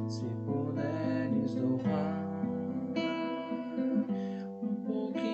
Se puderes doar um pouquinho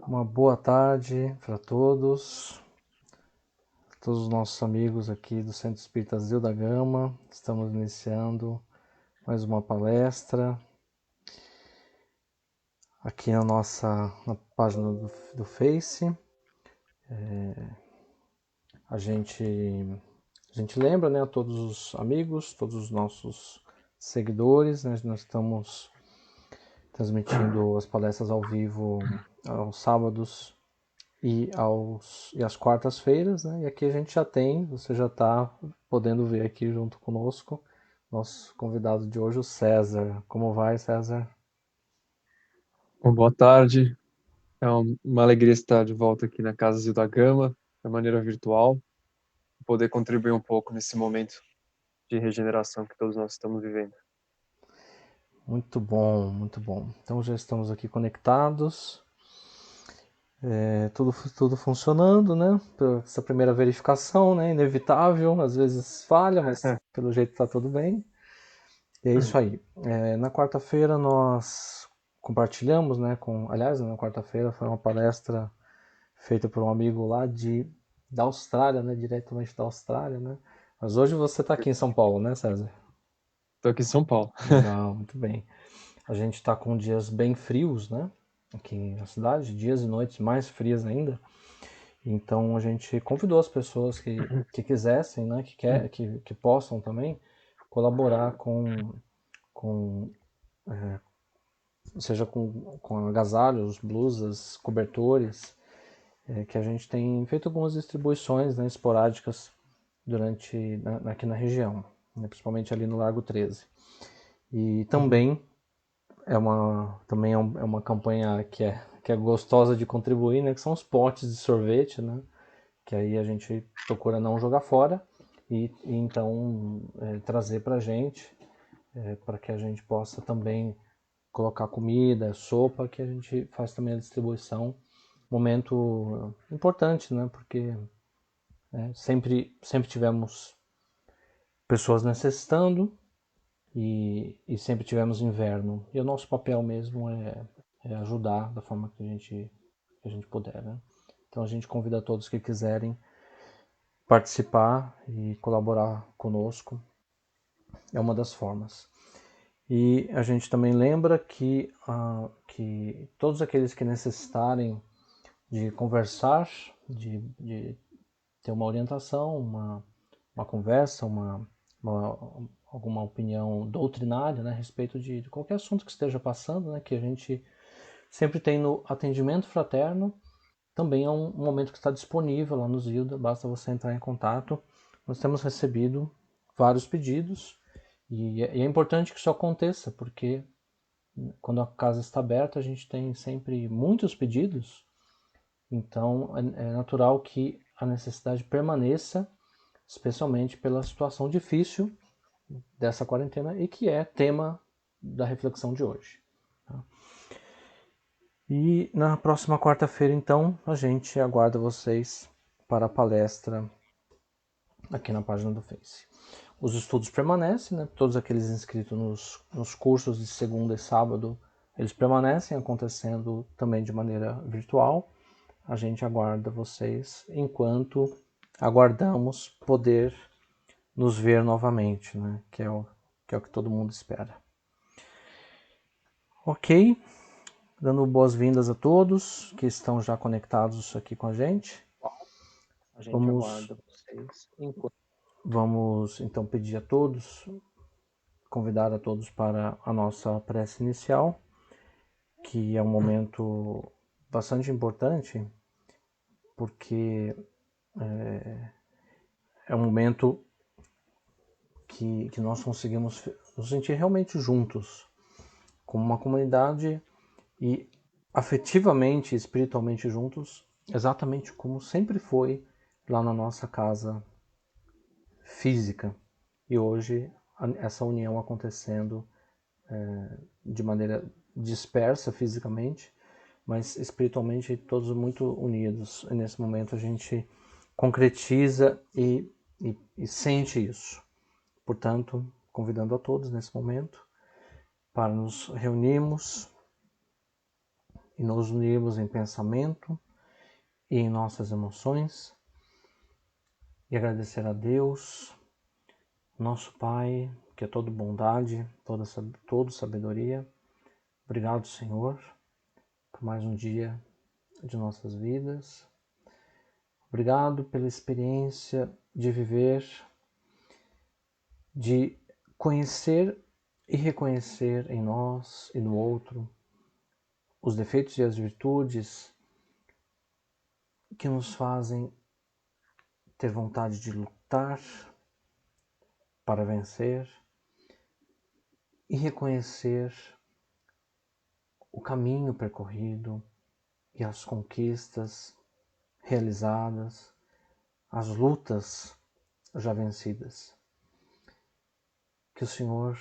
Uma boa tarde para todos os nossos amigos aqui do Centro Espírita Zil da Gama. Estamos iniciando mais uma palestra aqui na página do Face. A gente lembra, né, a todos os amigos, todos os nossos seguidores, né, nós estamos transmitindo as palestras ao vivo aos sábados e às quartas-feiras, né? E aqui a gente você já está podendo ver aqui junto conosco, nosso convidado de hoje, o César. Como vai, César? Bom, boa tarde. É uma alegria estar de volta aqui na Casa Zil da Gama, de maneira virtual, poder contribuir um pouco nesse momento de regeneração que todos nós estamos vivendo. Muito bom, muito bom. Então já estamos aqui conectados, tudo funcionando, né? Essa primeira verificação, né? Inevitável, às vezes falha, mas pelo jeito está tudo bem. E é isso aí. Na quarta-feira nós compartilhamos, né? Aliás, na quarta-feira foi uma palestra feita por um amigo lá da Austrália, né? Diretamente da Austrália, né? Mas hoje você está aqui em São Paulo, né, César? Estou aqui em São Paulo. Legal, muito bem. A gente está com dias bem frios, né? Aqui na cidade, dias e noites mais frias ainda. Então a gente convidou as pessoas que quisessem, né? Que possam também colaborar com seja com agasalhos, blusas, cobertores, que a gente tem feito algumas distribuições, né, esporádicas aqui na região, né, principalmente ali no Largo 13. E também é uma campanha que é gostosa de contribuir, né, que são os potes de sorvete, né, que aí a gente procura não jogar fora e então trazer para a gente, para que a gente possa também colocar comida, sopa, que a gente faz também a distribuição. Momento importante, né? Porque sempre tivemos pessoas necessitando e sempre tivemos inverno. E o nosso papel mesmo é ajudar da forma que a gente puder, né? Então a gente convida todos que quiserem participar e colaborar conosco. É uma das formas. E a gente também lembra que todos aqueles que necessitarem de conversar, de ter uma orientação, uma conversa, uma, alguma opinião doutrinária, né, a respeito de qualquer assunto que esteja passando, né, que a gente sempre tem no atendimento fraterno. Também é um momento que está disponível lá no Zilda, basta você entrar em contato. Nós temos recebido vários pedidos e é importante que isso aconteça, porque quando a casa está aberta, a gente tem sempre muitos pedidos, então é natural que a necessidade permaneça, especialmente pela situação difícil dessa quarentena e que é tema da reflexão de hoje. Tá? E na próxima quarta-feira, então, a gente aguarda vocês para a palestra aqui na página do Face. Os estudos permanecem, né? Todos aqueles inscritos nos cursos de segunda e sábado, eles permanecem acontecendo também de maneira virtual. A gente aguarda vocês enquanto aguardamos poder nos ver novamente, né? Que é o que todo mundo espera. Ok, dando boas-vindas a todos que estão já conectados aqui com a gente. A gente Vamos, aguarda vocês enquanto. vamos então pedir a todos, convidar a todos para a nossa prece inicial, que é um momento bastante importante, porque é um momento que nós conseguimos nos sentir realmente juntos, como uma comunidade e afetivamente e espiritualmente juntos, exatamente como sempre foi lá na nossa casa física. E hoje essa união acontecendo de maneira dispersa fisicamente, mas espiritualmente todos muito unidos. E nesse momento a gente concretiza e sente isso. Portanto, convidando a todos nesse momento para nos reunirmos e nos unirmos em pensamento e em nossas emoções, e agradecer a Deus, nosso Pai, que é toda bondade, toda sabedoria. Obrigado, Senhor, por mais um dia de nossas vidas. Obrigado pela experiência de viver, de conhecer e reconhecer em nós e no outro os defeitos e as virtudes que nos fazem ter vontade de lutar para vencer e reconhecer o caminho percorrido e as conquistas realizadas, as lutas já vencidas. Que o Senhor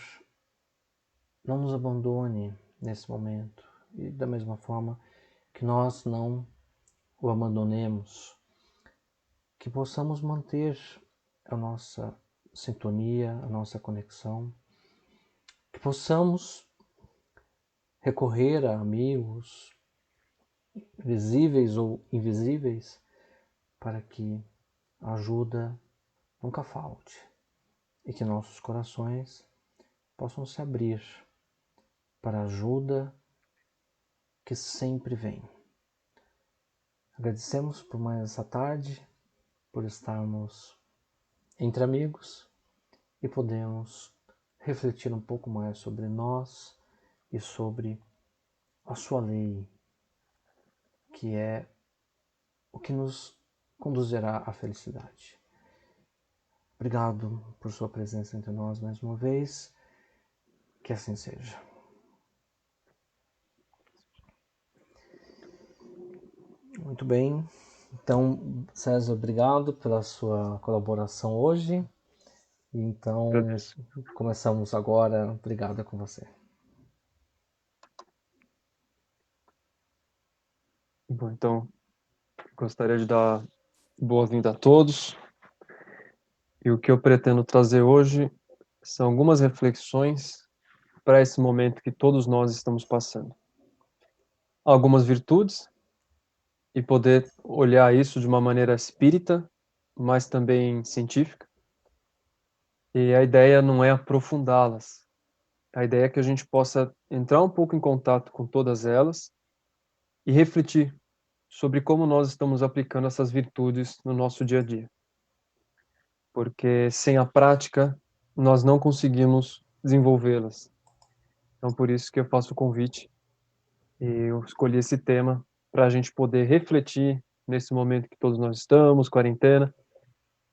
não nos abandone nesse momento e da mesma forma que nós não o abandonemos, que possamos manter a nossa sintonia, a nossa conexão, que possamos recorrer a amigos, visíveis ou invisíveis, para que a ajuda nunca falte e que nossos corações possam se abrir para a ajuda que sempre vem. Agradecemos por mais essa tarde, por estarmos entre amigos e podemos refletir um pouco mais sobre nós e sobre a sua lei, que é o que nos conduzirá à felicidade. Obrigado por sua presença entre nós mais uma vez, que assim seja. Muito bem, então César, obrigado pela sua colaboração hoje. Então, Agradeço. começamos agora. Obrigado com você. Bom, então, gostaria de dar boa-vinda a todos. E o que eu pretendo trazer hoje são algumas reflexões para esse momento que todos nós estamos passando. Algumas virtudes e poder olhar isso de uma maneira espírita, mas também científica. E a ideia não é aprofundá-las. A ideia é que a gente possa entrar um pouco em contato com todas elas e refletir sobre como nós estamos aplicando essas virtudes no nosso dia a dia. Porque sem a prática, nós não conseguimos desenvolvê-las. Então, por isso que eu faço o convite e eu escolhi esse tema para a gente poder refletir nesse momento que todos nós estamos, quarentena,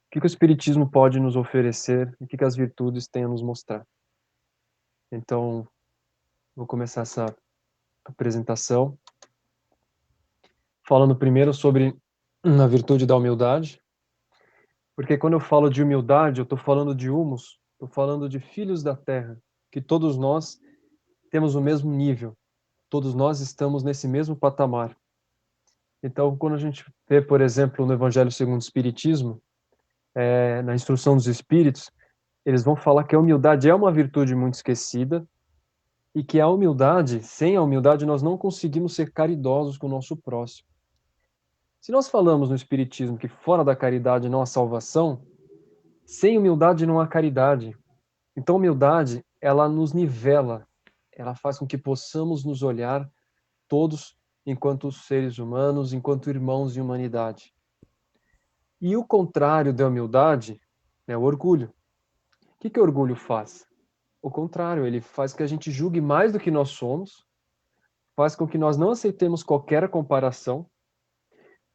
o que o Espiritismo pode nos oferecer e o que as virtudes têm a nos mostrar. Então, vou começar essa apresentação falando primeiro sobre a virtude da humildade, porque quando eu falo de humildade, eu estou falando de humus, estou falando de filhos da terra, que todos nós temos o mesmo nível, todos nós estamos nesse mesmo patamar. Então, quando a gente vê, por exemplo, no Evangelho segundo o Espiritismo, na instrução dos Espíritos, eles vão falar que a humildade é uma virtude muito esquecida e que a humildade, sem a humildade, nós não conseguimos ser caridosos com o nosso próximo. Se nós falamos no Espiritismo que fora da caridade não há salvação, sem humildade não há caridade. Então, a humildade, ela nos nivela, ela faz com que possamos nos olhar todos enquanto seres humanos, enquanto irmãos de humanidade. E o contrário da humildade é o orgulho. O que o orgulho faz? O contrário, ele faz que a gente julgue mais do que nós somos, faz com que nós não aceitemos qualquer comparação,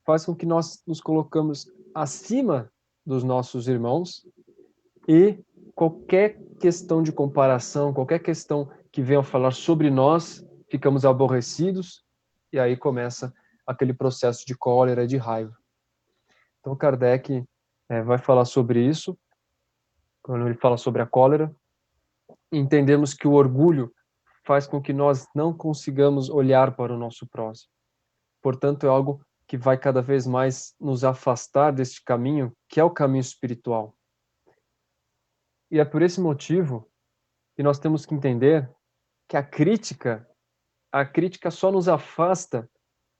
faz com que nós nos colocamos acima dos nossos irmãos e qualquer questão de comparação, qualquer questão que venha falar sobre nós, ficamos aborrecidos e aí começa aquele processo de cólera e de raiva. Então Kardec vai falar sobre isso, quando ele fala sobre a cólera. Entendemos que o orgulho faz com que nós não consigamos olhar para o nosso próximo. Portanto, é algo que vai cada vez mais nos afastar deste caminho, que é o caminho espiritual. E é por esse motivo que nós temos que entender que a crítica a crítica só nos afasta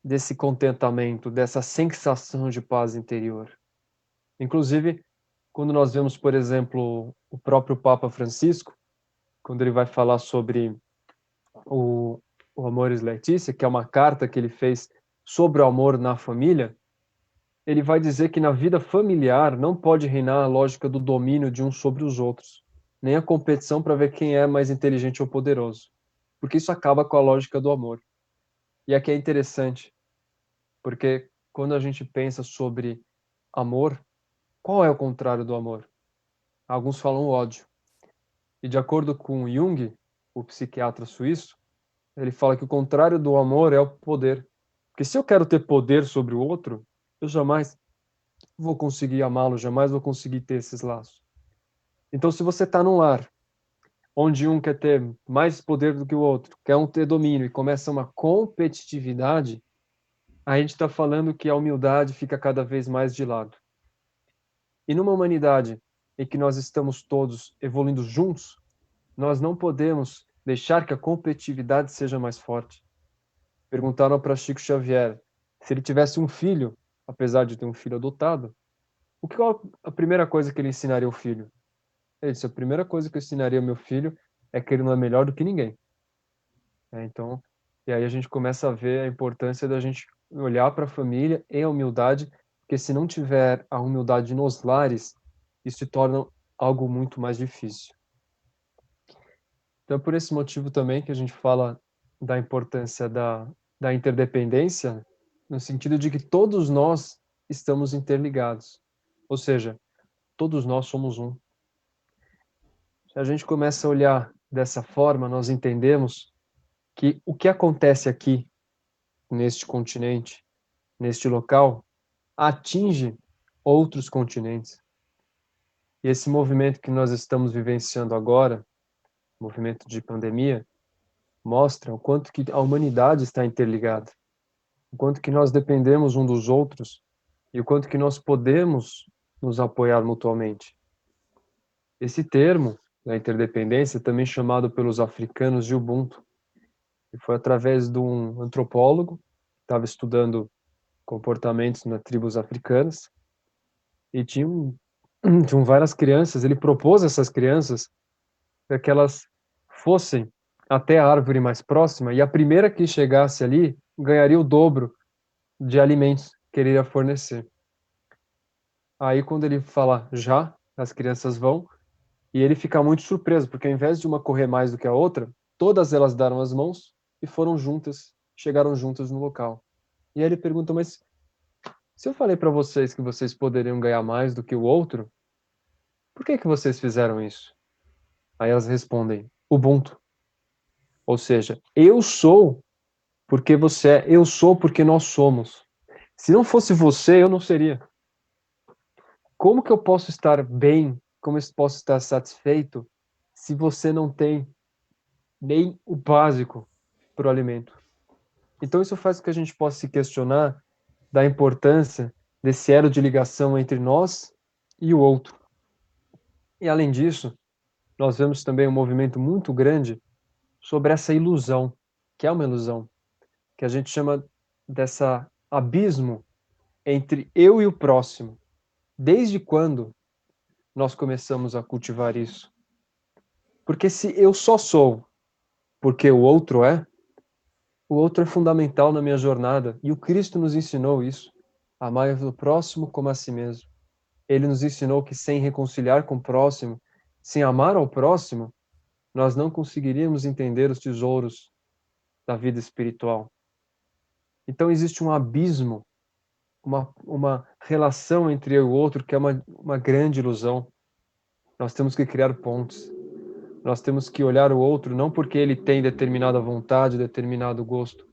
desse contentamento, dessa sensação de paz interior. Inclusive, quando nós vemos, por exemplo, o próprio Papa Francisco, quando ele vai falar sobre o, o Amoris Laetitia, que é uma carta que ele fez sobre o amor na família, ele vai dizer que na vida familiar não pode reinar a lógica do domínio de uns sobre os outros, nem a competição para ver quem é mais inteligente ou poderoso, porque isso acaba com a lógica do amor. E aqui é interessante, porque quando a gente pensa sobre amor, qual é o contrário do amor? Alguns falam ódio. E de acordo com Jung, o psiquiatra suíço, ele fala que o contrário do amor é o poder. Porque se eu quero ter poder sobre o outro, eu jamais vou conseguir amá-lo, jamais vou conseguir ter esses laços. Então, se você está num lar onde um quer ter mais poder do que o outro, quer um ter domínio e começa uma competitividade, a gente está falando que a humildade fica cada vez mais de lado. E numa humanidade em que nós estamos todos evoluindo juntos, nós não podemos deixar que a competitividade seja mais forte. Perguntaram para Chico Xavier se ele tivesse um filho, apesar de ter um filho adotado, qual a primeira coisa que ele ensinaria ao filho? Ele disse, a primeira coisa que eu ensinaria ao meu filho é que ele não é melhor do que ninguém. Então, e aí a gente começa a ver a importância da gente olhar para a família em humildade, porque se não tiver a humildade nos lares, isso se torna algo muito mais difícil. Então, é por esse motivo também que a gente fala da importância da interdependência, no sentido de que todos nós estamos interligados. Ou seja, todos nós somos um. Se a gente começa a olhar dessa forma, nós entendemos que o que acontece aqui, neste continente, neste local, atinge outros continentes. E esse movimento que nós estamos vivenciando agora, movimento de pandemia, mostra o quanto que a humanidade está interligada, o quanto que nós dependemos um dos outros e o quanto que nós podemos nos apoiar mutuamente. Esse termo, da interdependência, também chamado pelos africanos de Ubuntu, e foi através de um antropólogo que estava estudando comportamentos nas tribos africanas e tinham várias crianças, ele propôs a essas crianças para que elas fossem até a árvore mais próxima e a primeira que chegasse ali ganharia o dobro de alimentos que ele iria fornecer. Aí quando ele fala já, as crianças vão, e ele fica muito surpreso, porque ao invés de uma correr mais do que a outra, todas elas deram as mãos e foram juntas, chegaram juntas no local. E aí ele pergunta, mas se eu falei para vocês que vocês poderiam ganhar mais do que o outro, por que que vocês fizeram isso? Aí elas respondem, Ubuntu. Ou seja, eu sou porque você é, eu sou porque nós somos. Se não fosse você, eu não seria. Como que eu posso estar bem? Como eu posso estar satisfeito se você não tem nem o básico para o alimento? Então isso faz com que a gente possa se questionar da importância desse elo de ligação entre nós e o outro. E além disso, nós vemos também um movimento muito grande sobre essa ilusão, que é uma ilusão, que a gente chama dessa abismo entre eu e o próximo. Desde quando nós começamos a cultivar isso? Porque se eu só sou porque o outro é fundamental na minha jornada. E o Cristo nos ensinou isso. Amai o próximo como a si mesmo. Ele nos ensinou que sem reconciliar com o próximo, sem amar ao próximo, nós não conseguiríamos entender os tesouros da vida espiritual. Então existe um abismo, uma relação entre eu e o outro que é uma grande ilusão. Nós temos que criar pontes. Nós temos que olhar o outro não porque ele tem determinada vontade, determinado gosto,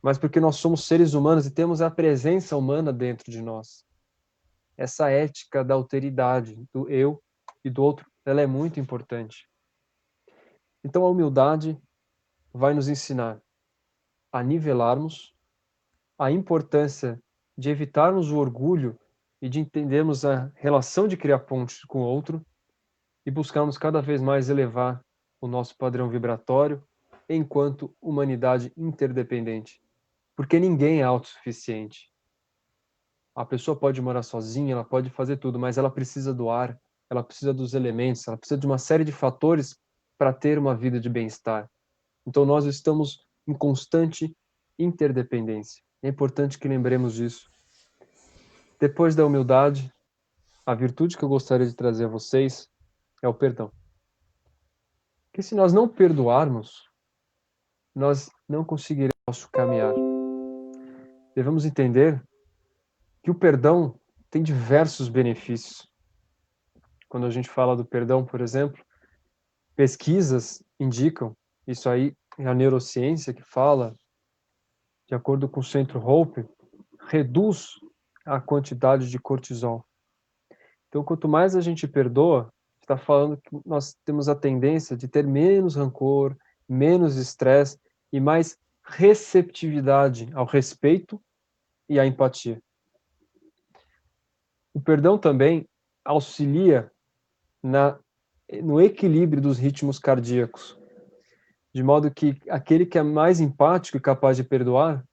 mas porque nós somos seres humanos e temos a presença humana dentro de nós. Essa ética da alteridade, do eu e do outro, ela é muito importante. Então a humildade vai nos ensinar a nivelarmos, a importância de evitarmos o orgulho e de entendermos a relação de criar pontes com o outro e buscarmos cada vez mais elevar o nosso padrão vibratório enquanto humanidade interdependente. Porque ninguém é autossuficiente. A pessoa pode morar sozinha, ela pode fazer tudo, mas ela precisa do ar, ela precisa dos elementos, ela precisa de uma série de fatores para ter uma vida de bem-estar. Então nós estamos em constante interdependência. É importante que lembremos disso. Depois da humildade, a virtude que eu gostaria de trazer a vocês é o perdão. Porque se nós não perdoarmos, nós não conseguiremos nosso caminhar. Devemos entender que o perdão tem diversos benefícios. Quando a gente fala do perdão, por exemplo, pesquisas indicam, isso aí é a neurociência que fala, de acordo com o Centro Hope, reduz a quantidade de cortisol. Então, quanto mais a gente perdoa, está falando que nós temos a tendência de ter menos rancor, menos estresse e mais receptividade ao respeito e à empatia. O perdão também auxilia no equilíbrio dos ritmos cardíacos, de modo que aquele que é mais empático e capaz de perdoar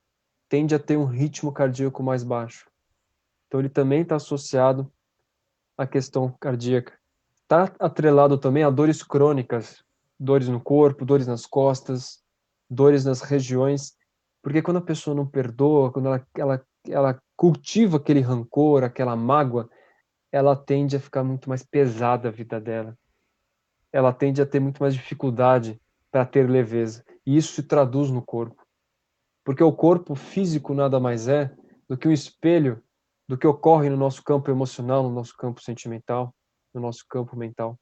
tende a ter um ritmo cardíaco mais baixo. Então, ele também está associado à questão cardíaca. Está atrelado também a dores crônicas, dores no corpo, dores nas costas, dores nas regiões, porque quando a pessoa não perdoa, quando ela cultiva aquele rancor, aquela mágoa, ela tende a ficar muito mais pesada a vida dela. Ela tende a ter muito mais dificuldade para ter leveza. E isso se traduz no corpo. Porque o corpo físico nada mais é do que um espelho do que ocorre no nosso campo emocional, no nosso campo sentimental, no nosso campo mental.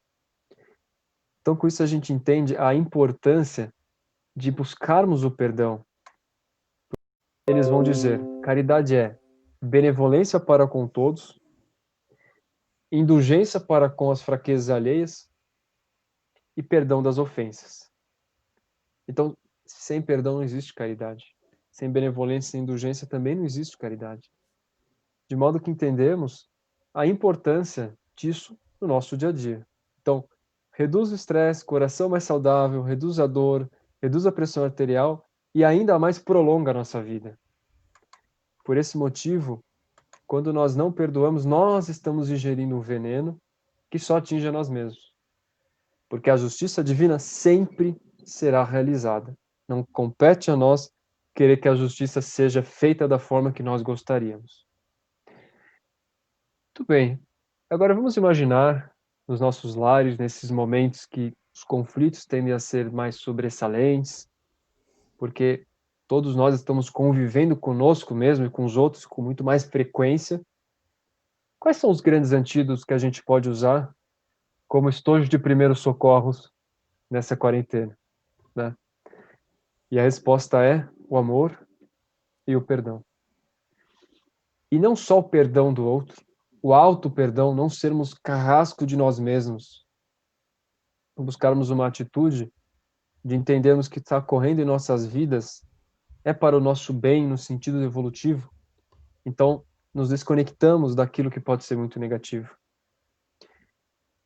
Então, com isso a gente entende a importância de buscarmos o perdão. Eles vão dizer, caridade é benevolência para com todos, indulgência para com as fraquezas alheias e perdão das ofensas. Então, sem perdão não existe caridade. Sem benevolência, sem indulgência também não existe caridade. De modo que entendemos a importância disso no nosso dia a dia. Então, reduz o estresse, coração mais saudável, reduz a dor, reduz a pressão arterial e ainda mais prolonga a nossa vida. Por esse motivo, quando nós não perdoamos, nós estamos ingerindo um veneno que só atinge a nós mesmos. Porque a justiça divina sempre será realizada. Não compete a nós querer que a justiça seja feita da forma que nós gostaríamos. Muito bem. Agora vamos imaginar nos nossos lares, nesses momentos que os conflitos tendem a ser mais sobressalentes, porque todos nós estamos convivendo conosco mesmo e com os outros com muito mais frequência. Quais são os grandes antídotos que a gente pode usar como estojo de primeiros socorros nessa quarentena, né? E a resposta é o amor e o perdão. E não só o perdão do outro, o auto-perdão, não sermos carrasco de nós mesmos, buscarmos uma atitude de entendermos que está ocorrendo em nossas vidas é para o nosso bem no sentido evolutivo. Então, nos desconectamos daquilo que pode ser muito negativo.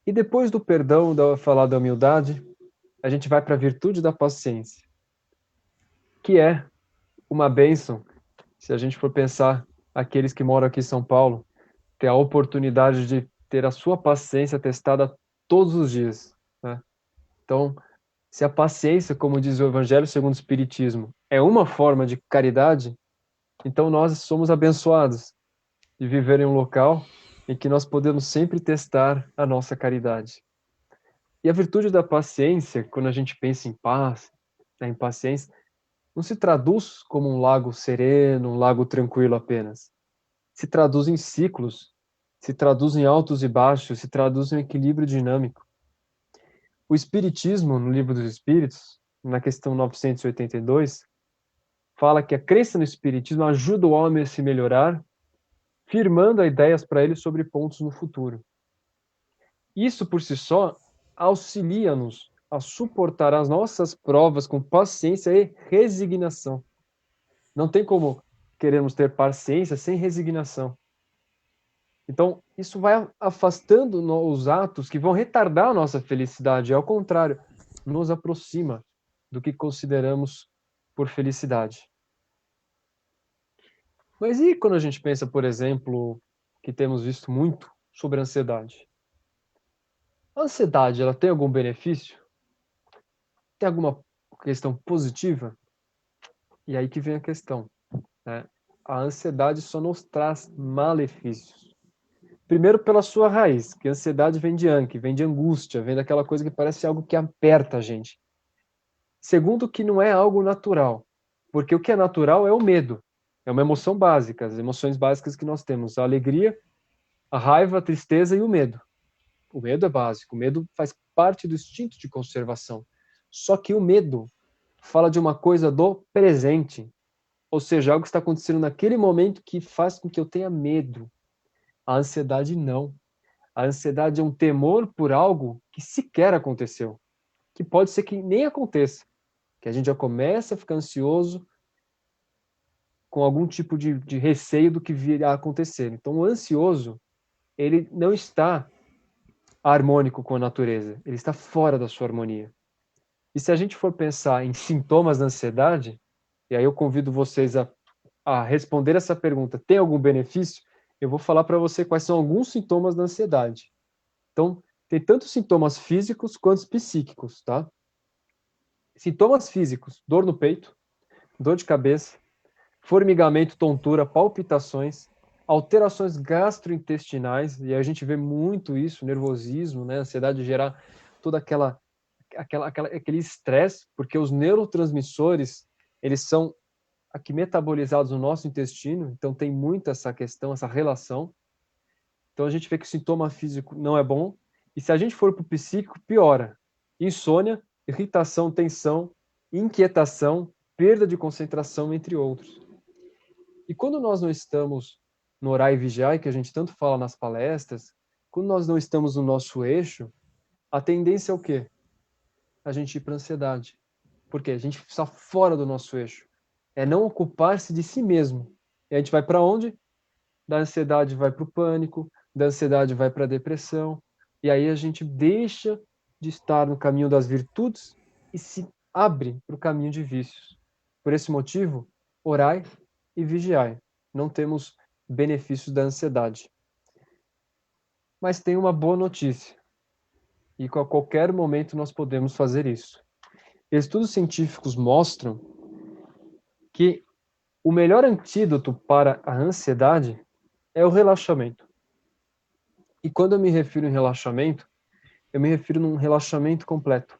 E depois do perdão, da falar da humildade, a gente vai para a virtude da paciência, que é uma bênção, se a gente for pensar aqueles que moram aqui em São Paulo, ter a oportunidade de ter a sua paciência testada todos os dias, né? Então, se a paciência, como diz o Evangelho segundo o Espiritismo, é uma forma de caridade, então nós somos abençoados de viver em um local em que nós podemos sempre testar a nossa caridade. E a virtude da paciência, quando a gente pensa em paz, né, em paciência, não se traduz como um lago sereno, um lago tranquilo apenas. Se traduz em ciclos, se traduz em altos e baixos, se traduz em equilíbrio dinâmico. O Espiritismo, no Livro dos Espíritos, na questão 982, fala que a crença no Espiritismo ajuda o homem a se melhorar, firmando ideias para ele sobre pontos no futuro. Isso, por si só, auxilia-nos a suportar as nossas provas com paciência e resignação. Não tem como queremos ter paciência sem resignação. Então, isso vai afastando os atos que vão retardar a nossa felicidade. Ao contrário, nos aproxima. do que consideramos por felicidade. Mas e quando a gente pensa, por exemplo, que temos visto muito sobre a ansiedade? A ansiedade, ela tem algum benefício? Tem alguma questão positiva? E aí que vem a questão, né? A ansiedade só nos traz malefícios. Primeiro pela sua raiz, que a ansiedade vem de Anki, vem de angústia, vem daquela coisa que parece algo que aperta a gente. Segundo, que não é algo natural, porque o que é natural é o medo, é uma emoção básica, as emoções básicas que nós temos, a alegria, a raiva, a tristeza e o medo. O medo é básico, o medo faz parte do instinto de conservação. Só que o medo fala de uma coisa do presente, ou seja, algo que está acontecendo naquele momento que faz com que eu tenha medo. A ansiedade não. A ansiedade é um temor por algo que sequer aconteceu, que pode ser que nem aconteça, que a gente já começa a ficar ansioso com algum tipo de receio do que virá a acontecer. Então, o ansioso, ele não está harmônico com a natureza, ele está fora da sua harmonia. E se a gente for pensar em sintomas da ansiedade, e aí eu convido vocês a responder essa pergunta, tem algum benefício? Eu vou falar para você quais são alguns sintomas da ansiedade. Então, tem tanto sintomas físicos quanto psíquicos, tá? Sintomas físicos, dor no peito, dor de cabeça, formigamento, tontura, palpitações, alterações gastrointestinais, e a gente vê muito isso, nervosismo, né, ansiedade gerar toda aquele estresse, porque os neurotransmissores, eles são aqui metabolizados no nosso intestino, então tem muito essa questão, essa relação. Então a gente vê que o sintoma físico não é bom, e se a gente for para o psíquico, piora. Insônia, irritação, tensão, inquietação, perda de concentração, entre outros. E quando nós não estamos no orar e vigiar, que a gente tanto fala nas palestras, quando nós não estamos no nosso eixo, a tendência é o quê? A gente ir para a ansiedade. Por quê? A gente está fora do nosso eixo. É não ocupar-se de si mesmo. E a gente vai para onde? Da ansiedade vai para o pânico, da ansiedade vai para a depressão, e aí a gente deixa de estar no caminho das virtudes e se abre para o caminho de vícios. Por esse motivo, orai e vigiai. Não temos benefícios da ansiedade. Mas tem uma boa notícia, e a qualquer momento nós podemos fazer isso. Estudos científicos mostram que o melhor antídoto para a ansiedade é o relaxamento. E quando eu me refiro em relaxamento, eu me refiro num relaxamento completo.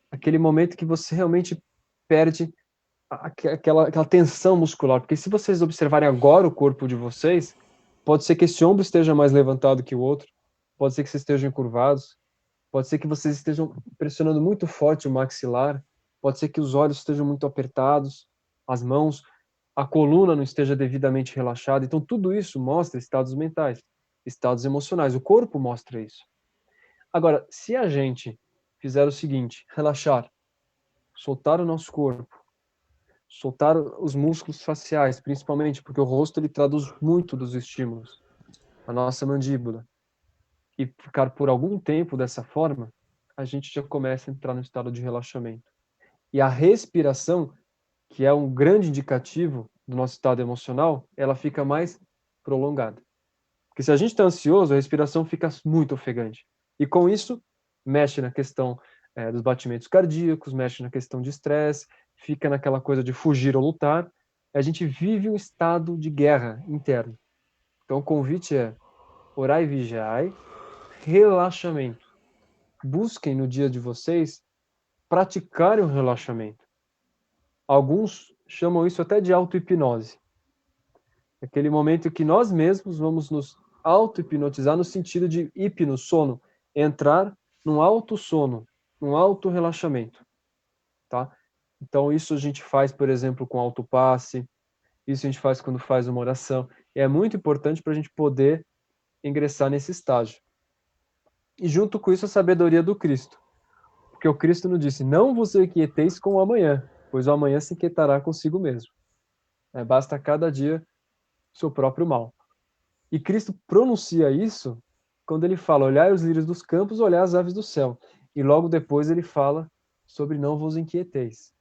Aquele momento que você realmente perde aquela tensão muscular. Porque se vocês observarem agora o corpo de vocês, pode ser que esse ombro esteja mais levantado que o outro, pode ser que vocês estejam encurvados, pode ser que vocês estejam pressionando muito forte o maxilar, pode ser que os olhos estejam muito apertados, as mãos, a coluna não esteja devidamente relaxada. Então, tudo isso mostra estados mentais, estados emocionais. O corpo mostra isso. Agora, se a gente fizer o seguinte, relaxar, soltar o nosso corpo, soltar os músculos faciais, principalmente, porque o rosto ele traduz muito dos estímulos, a nossa mandíbula, e ficar por algum tempo dessa forma, a gente já começa a entrar no estado de relaxamento. E a respiração, que é um grande indicativo do nosso estado emocional, ela fica mais prolongada. Porque se a gente está ansioso, a respiração fica muito ofegante. E com isso, mexe na questão dos batimentos cardíacos, mexe na questão de estresse, fica naquela coisa de fugir ou lutar. A gente vive um estado de guerra interno. Então o convite é orai e vigiai, relaxamento. Busquem no dia de vocês praticarem o relaxamento. Alguns chamam isso até de auto-hipnose. Aquele momento que nós mesmos vamos nos auto-hipnotizar no sentido de hipno, sono, entrar num alto sono, num alto relaxamento, tá? Então isso a gente faz, por exemplo, com autopasse, isso a gente faz quando faz uma oração, e é muito importante para a gente poder ingressar nesse estágio. E junto com isso a sabedoria do Cristo, porque o Cristo nos disse, não vos inquieteis com o amanhã, pois o amanhã se inquietará consigo mesmo. Basta cada dia seu próprio mal. E Cristo pronuncia isso quando ele fala, olhai os lírios dos campos, olhai as aves do céu. E logo depois ele fala sobre não vos inquieteis.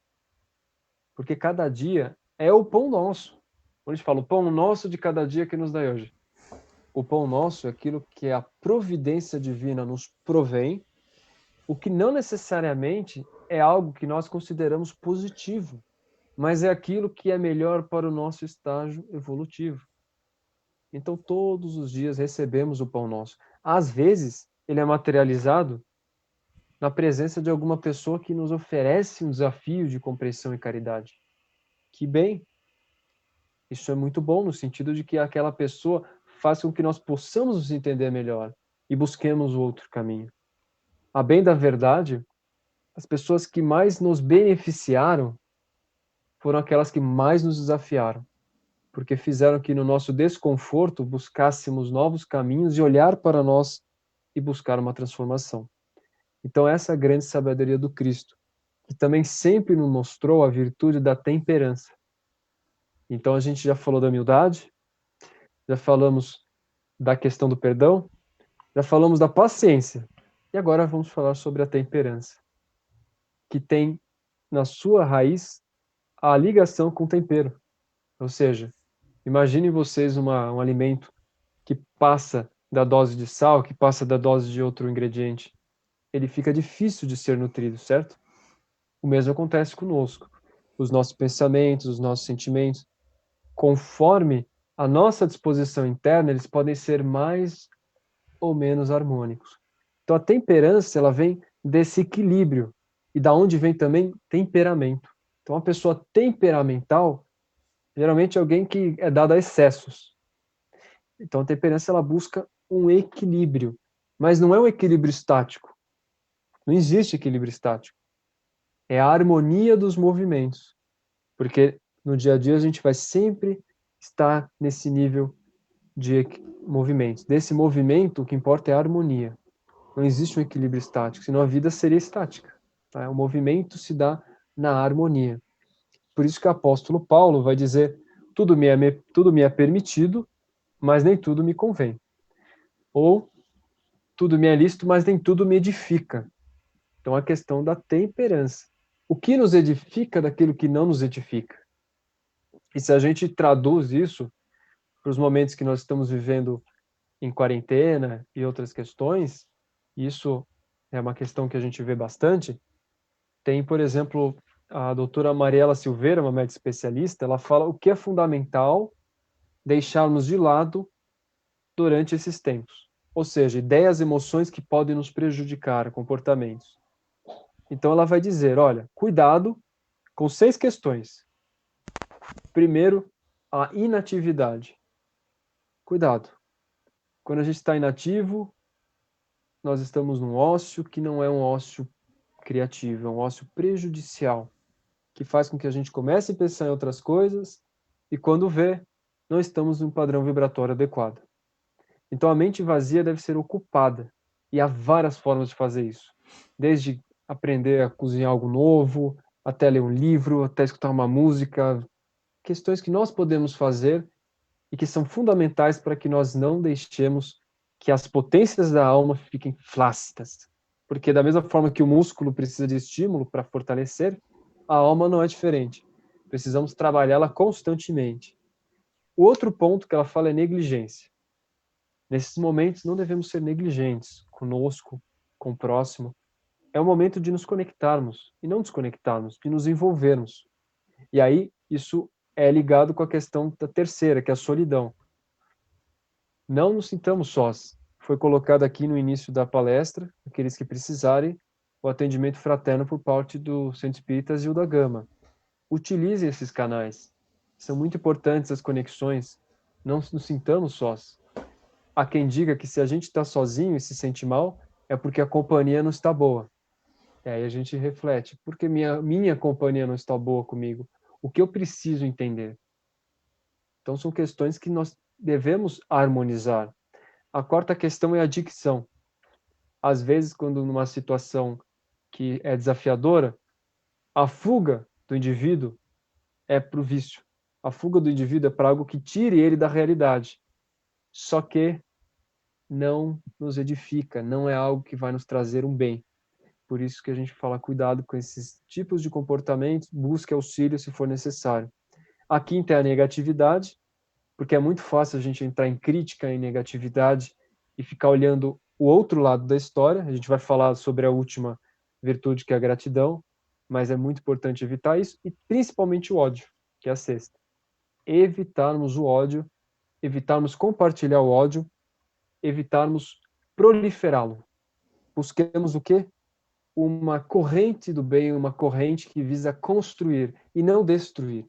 Porque cada dia é o pão nosso. Quando a gente fala o pão nosso de cada dia que nos dá hoje. O pão nosso é aquilo que a providência divina nos provém, o que não necessariamente é algo que nós consideramos positivo, mas é aquilo que é melhor para o nosso estágio evolutivo. Então, todos os dias recebemos o pão nosso. Às vezes, ele é materializado na presença de alguma pessoa que nos oferece um desafio de compreensão e caridade. Que bem! Isso é muito bom no sentido de que aquela pessoa faz com que nós possamos nos entender melhor e busquemos o outro caminho. A bem da verdade, as pessoas que mais nos beneficiaram foram aquelas que mais nos desafiaram, porque fizeram que no nosso desconforto buscássemos novos caminhos e olhar para nós e buscar uma transformação. Então essa é a grande sabedoria do Cristo, que também sempre nos mostrou a virtude da temperança. Então a gente já falou da humildade, já falamos da questão do perdão, já falamos da paciência. E agora vamos falar sobre a temperança, que tem na sua raiz a ligação com o tempero. Ou seja, imaginem vocês um alimento que passa da dose de sal, que passa da dose de outro ingrediente. Ele fica difícil de ser nutrido, certo? O mesmo acontece conosco. Os nossos pensamentos, os nossos sentimentos, conforme a nossa disposição interna, eles podem ser mais ou menos harmônicos. Então a temperança, ela vem desse equilíbrio. E da onde vem também temperamento. Então uma pessoa temperamental, geralmente é alguém que é dado a excessos. Então a temperança, ela busca um equilíbrio, mas não é um equilíbrio estático. Não existe equilíbrio estático. É a harmonia dos movimentos. Porque no dia a dia a gente vai sempre estar nesse nível de movimentos. Desse movimento, o que importa é a harmonia. Não existe um equilíbrio estático, senão a vida seria estática. Tá? O movimento se dá na harmonia. Por isso que o apóstolo Paulo vai dizer: tudo me é permitido, mas nem tudo me convém. Ou tudo me é lícito, mas nem tudo me edifica. Então a questão da temperança. O que nos edifica daquilo que não nos edifica? E se a gente traduz isso para os momentos que nós estamos vivendo em quarentena e outras questões, isso é uma questão que a gente vê bastante. Tem, por exemplo, a doutora Mariela Silveira, uma médica especialista, ela fala o que é fundamental deixarmos de lado durante esses tempos. Ou seja, ideias, emoções que podem nos prejudicar, comportamentos. Então ela vai dizer, olha, cuidado com 6 questões. Primeiro, a inatividade. Cuidado. Quando a gente está inativo, nós estamos num ócio que não é um ócio criativo, é um ócio prejudicial, que faz com que a gente comece a pensar em outras coisas e quando vê, não estamos em um padrão vibratório adequado. Então a mente vazia deve ser ocupada e há várias formas de fazer isso. Desde aprender a cozinhar algo novo, até ler um livro, até escutar uma música, questões que nós podemos fazer e que são fundamentais para que nós não deixemos que as potências da alma fiquem flácidas. Porque da mesma forma que o músculo precisa de estímulo para fortalecer, a alma não é diferente. Precisamos trabalhá-la constantemente. O outro ponto que ela fala é negligência. Nesses momentos não devemos ser negligentes conosco, com o próximo. É o momento de nos conectarmos e não desconectarmos, de nos envolvermos. E aí isso é ligado com a questão da terceira, que é a solidão. Não nos sintamos sós. Foi colocado aqui no início da palestra, aqueles que precisarem, o atendimento fraterno por parte do Centro Espírita Zil da Gama. Utilize esses canais. São muito importantes as conexões. Não nos sintamos sós. Há quem diga que se a gente está sozinho e se sente mal, é porque a companhia não está boa. E aí a gente reflete, por que minha companhia não está boa comigo? O que eu preciso entender? Então são questões que nós devemos harmonizar. A quarta questão é a dicção. Às vezes, quando numa situação que é desafiadora, a fuga do indivíduo é para o vício. A fuga do indivíduo é para algo que tire ele da realidade. Só que não nos edifica, não é algo que vai nos trazer um bem. Por isso que a gente fala cuidado com esses tipos de comportamentos, busque auxílio se for necessário. A quinta é a negatividade, porque é muito fácil a gente entrar em crítica, em negatividade e ficar olhando o outro lado da história. A gente vai falar sobre a última virtude, que é a gratidão, mas é muito importante evitar isso, e principalmente o ódio, que é a sexta. Evitarmos o ódio, evitarmos compartilhar o ódio, evitarmos proliferá-lo. Busquemos o quê? Uma corrente do bem, uma corrente que visa construir e não destruir.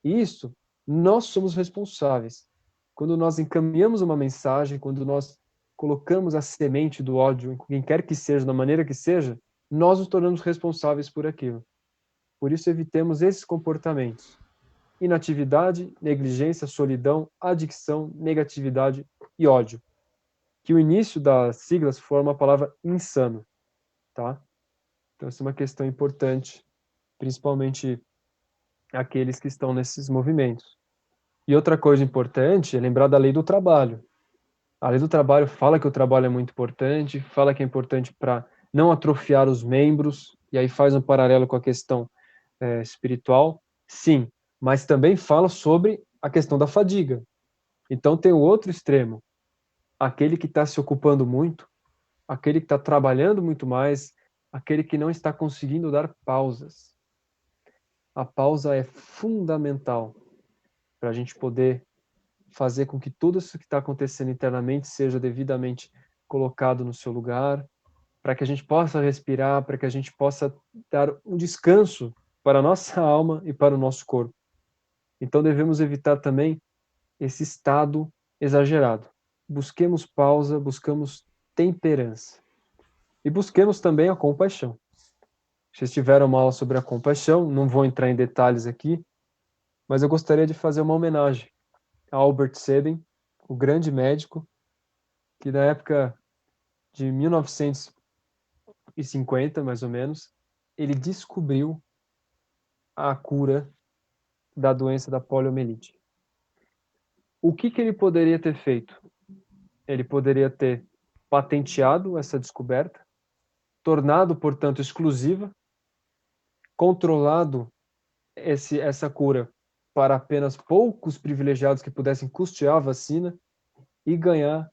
E isso, nós somos responsáveis. Quando nós encaminhamos uma mensagem, quando nós colocamos a semente do ódio em quem quer que seja, da maneira que seja, nós nos tornamos responsáveis por aquilo. Por isso, evitemos esses comportamentos. Inatividade, negligência, solidão, adicção, negatividade e ódio. Que o início das siglas forma a palavra insano, tá? Então, essa é uma questão importante, principalmente aqueles que estão nesses movimentos. E outra coisa importante é lembrar da lei do trabalho. A lei do trabalho fala que o trabalho é muito importante, fala que é importante para não atrofiar os membros, e aí faz um paralelo com a questão espiritual, sim, mas também fala sobre a questão da fadiga. Então tem o outro extremo, aquele que está se ocupando muito, aquele que está trabalhando muito mais, aquele que não está conseguindo dar pausas. A pausa é fundamental para a gente poder fazer com que tudo isso que está acontecendo internamente seja devidamente colocado no seu lugar, para que a gente possa respirar, para que a gente possa dar um descanso para a nossa alma e para o nosso corpo. Então devemos evitar também esse estado exagerado. Busquemos pausa, buscamos temperança. E busquemos também a compaixão. Vocês tiveram uma aula sobre a compaixão, não vou entrar em detalhes aqui, mas eu gostaria de fazer uma homenagem a Albert Sabin, o grande médico, que na época de 1950, mais ou menos, ele descobriu a cura da doença da poliomielite. O que ele poderia ter feito? Ele poderia ter patenteado essa descoberta, tornado, portanto, exclusiva, controlado essa cura para apenas poucos privilegiados que pudessem custear a vacina e ganhar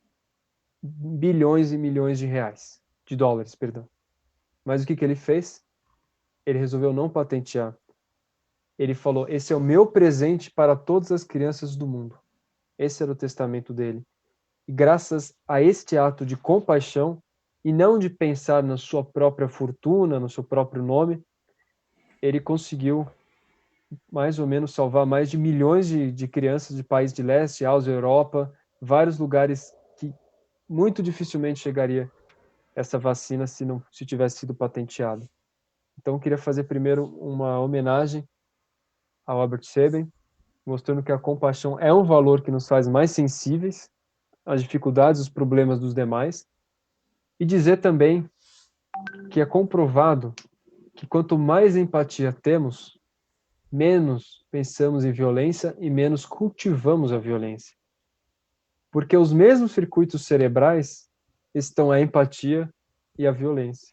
bilhões e milhões de dólares, perdão. Mas o que ele fez? Ele resolveu não patentear. Ele falou: esse é o meu presente para todas as crianças do mundo. Esse era o testamento dele. E graças a este ato de compaixão, e não de pensar na sua própria fortuna, no seu próprio nome, ele conseguiu mais ou menos salvar mais de milhões de crianças de países de leste, Ásia, Europa, vários lugares que muito dificilmente chegaria essa vacina se tivesse sido patenteada. Então, eu queria fazer primeiro uma homenagem ao Albert Sabin, mostrando que a compaixão é um valor que nos faz mais sensíveis às dificuldades, os problemas dos demais, e dizer também que é comprovado que quanto mais empatia temos, menos pensamos em violência e menos cultivamos a violência. Porque os mesmos circuitos cerebrais estão a empatia e a violência.